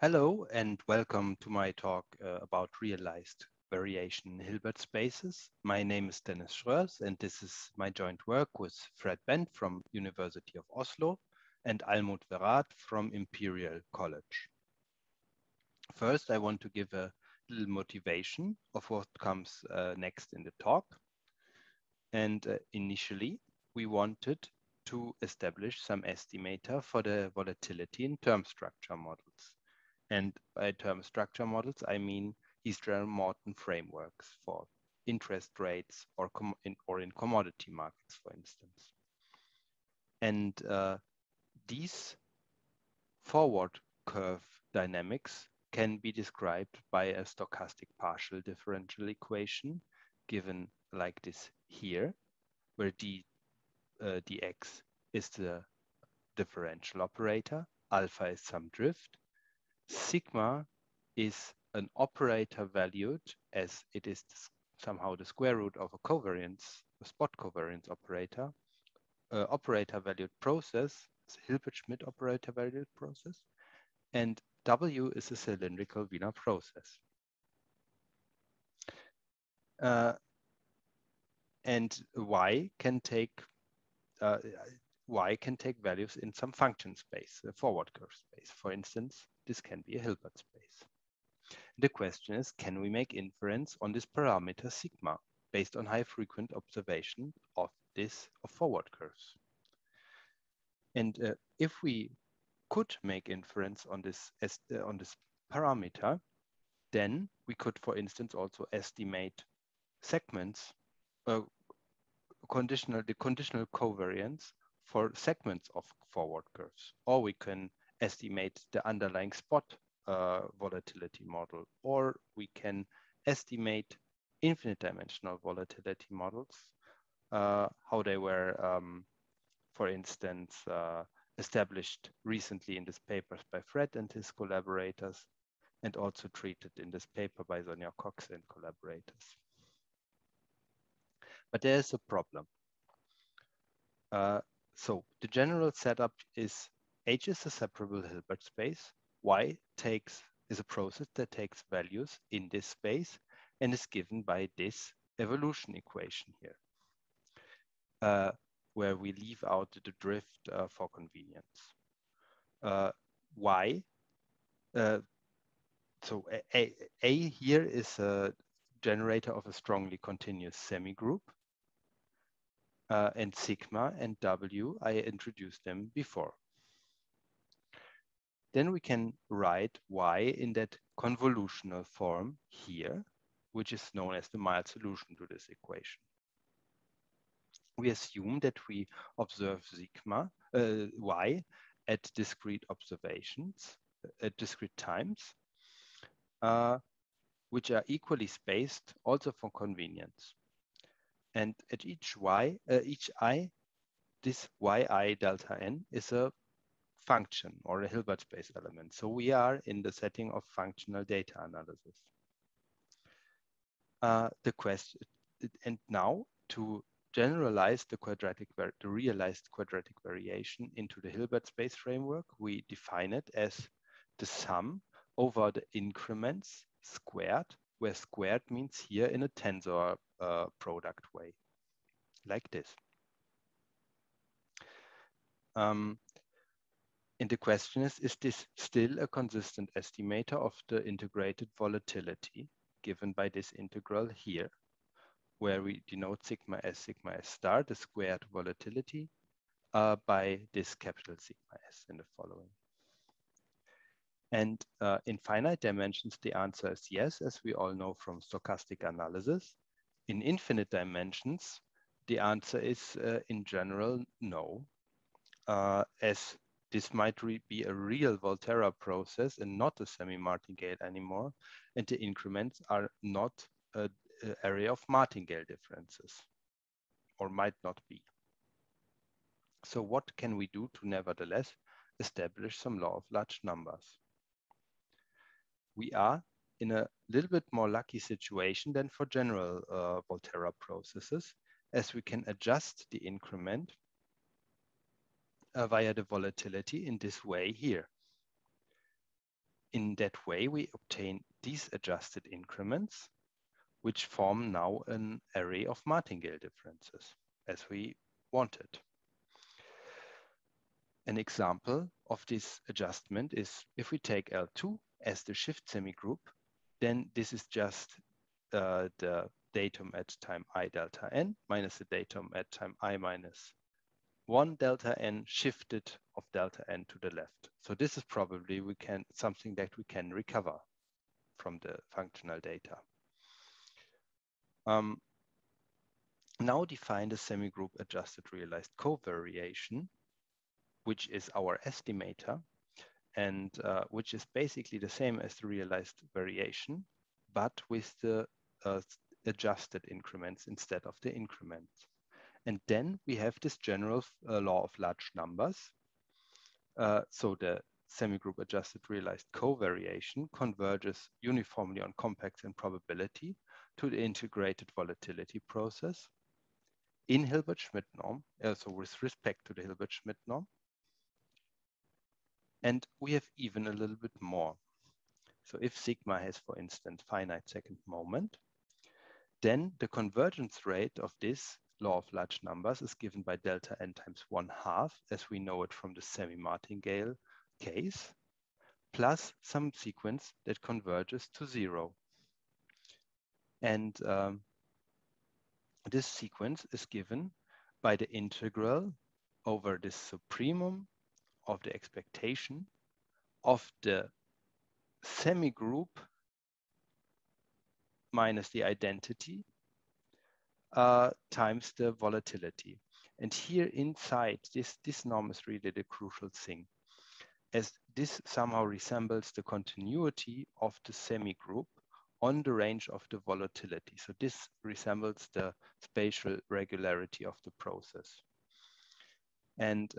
Hello and welcome to my talk about realized variation in Hilbert spaces. My name is Dennis Schroers and this is my joint work with Fred Bent from University of Oslo and Almut Verat from Imperial College. First, I want to give a little motivation of what comes next in the talk. And initially, we wanted to establish some estimator for the volatility in term structure models. And by term structure models, I mean Eastern-Morton frameworks for interest rates or in commodity markets, for instance. And these forward curve dynamics can be described by a stochastic partial differential equation given like this here, where dx is the differential operator, alpha is some drift, sigma is an operator valued as it is somehow the square root of a covariance, a spot covariance operator, operator valued process, Hilbert-Schmidt operator valued process, and W is a cylindrical Wiener process. And Y can take values in some function space, a forward curve space. For instance, this can be a Hilbert space. The question is, can we make inference on this parameter sigma based on high frequent observation of forward curves? And if we could make inference on this parameter, then we could, for instance, also estimate segments, the conditional covariance for segments of forward curves, or we can estimate the underlying spot volatility model, or we can estimate infinite dimensional volatility models, how they were, for instance, established recently in this paper by Fred and his collaborators, and also treated in this paper by Sonja Cox and collaborators. But there is a problem. So the general setup is H is a separable Hilbert space. Y is a process that takes values in this space and is given by this evolution equation here, where we leave out the drift for convenience. So A here is a generator of a strongly continuous semigroup. And sigma and W, I introduced them before. Then we can write Y in that convolutional form here, which is known as the mild solution to this equation. We assume that we observe sigma, Y at discrete observations, at discrete times, which are equally spaced also for convenience. And at each I, this yi delta n is a function or a Hilbert space element. So we are in the setting of functional data analysis. The question, and now to generalize the realized quadratic variation into the Hilbert space framework, we define it as the sum over the increments squared, where squared means here in a tensor product way, like this. And the question is this still a consistent estimator of the integrated volatility given by this integral here, where we denote sigma s star, the squared volatility, by this capital sigma s in the following. And in finite dimensions, the answer is yes, as we all know from stochastic analysis. In infinite dimensions, the answer is in general no, as this might be a real Volterra process and not a semi-martingale anymore, and the increments are not an area of martingale differences, or might not be. So what can we do to nevertheless establish some law of large numbers? We are in a little bit more lucky situation than for general Volterra processes, as we can adjust the increment via the volatility in this way here. In that way, we obtain these adjusted increments, which form now an array of martingale differences, as we wanted. An example of this adjustment is if we take L2 as the shift semigroup, then this is just the datum at time I delta n minus the datum at time I minus 1 delta n shifted of delta n to the left. So this is probably something that we can recover from the functional data. Now define the semigroup adjusted realized covariation, which is our estimator, and which is basically the same as the realized variation, but with the adjusted increments instead of the increments. And then we have this general law of large numbers. So the semigroup adjusted realized covariation converges uniformly on compacts and probability to the integrated volatility process in Hilbert-Schmidt norm, so with respect to the Hilbert-Schmidt norm. And we have even a little bit more. So if sigma has, for instance, finite second moment, then the convergence rate of this law of large numbers is given by delta n times 1/2, as we know it from the semi-martingale case, plus some sequence that converges to 0. And this sequence is given by the integral over the supremum of the expectation of the semigroup minus the identity times the volatility. And here inside, this norm is really the crucial thing, as this somehow resembles the continuity of the semigroup on the range of the volatility. So this resembles the spatial regularity of the process. And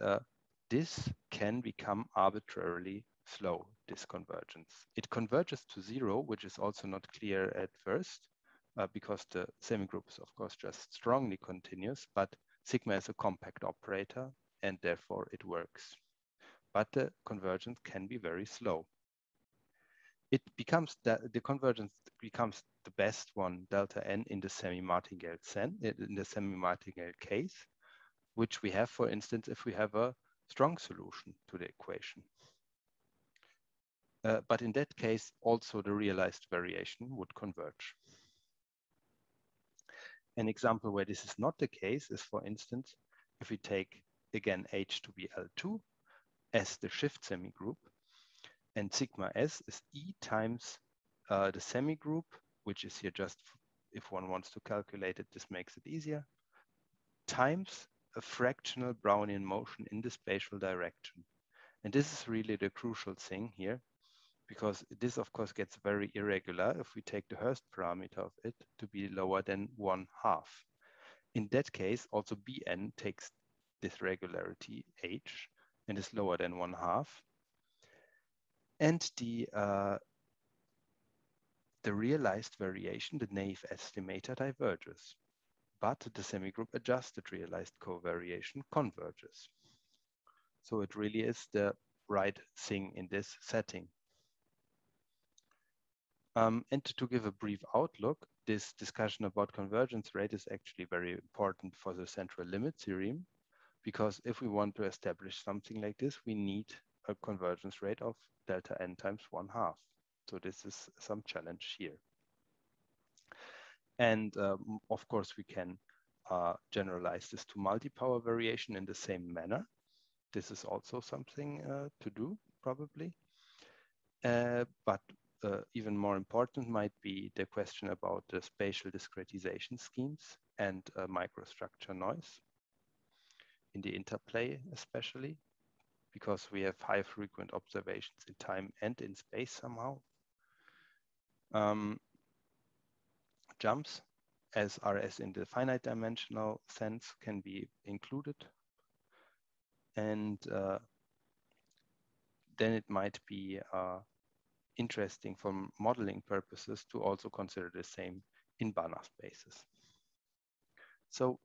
this can become arbitrarily slow, this convergence. It converges to 0, which is also not clear at first, because the semigroup is, of course, just strongly continuous, but sigma is a compact operator, and therefore it works. But the convergence can be very slow. It becomes the convergence becomes the best one, delta n, in the semi-martingale case, which we have, for instance, if we have a strong solution to the equation. But in that case, also the realized variation would converge. An example where this is not the case is, for instance, if we take, again, H to be L2 as the shift semigroup, and sigma S is E times the semigroup, which is here just, if one wants to calculate it, this makes it easier, times a fractional Brownian motion in the spatial direction. And this is really the crucial thing here, because this, of course, gets very irregular if we take the Hurst parameter of it to be lower than 1/2. In that case, also Bn takes this regularity H and is lower than 1/2. And the realized variation, the naive estimator, diverges, but the semigroup adjusted realized covariation converges. So it really is the right thing in this setting. And to give a brief outlook, this discussion about convergence rate is actually very important for the central limit theorem, because if we want to establish something like this, we need a convergence rate of delta n times 1/2. So this is some challenge here. And of course, we can generalize this to multi-power variation in the same manner. This is also something to do, probably. But even more important might be the question about the spatial discretization schemes and microstructure noise in the interplay, especially, because we have high frequent observations in time and in space somehow. Jumps, as RS in the finite dimensional sense, can be included. And then it might be interesting for modeling purposes to also consider the same in Banach spaces. So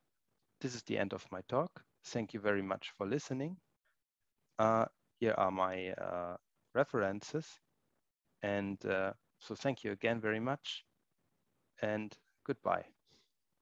this is the end of my talk. Thank you very much for listening. Here are my references. And so thank you again very much, and goodbye.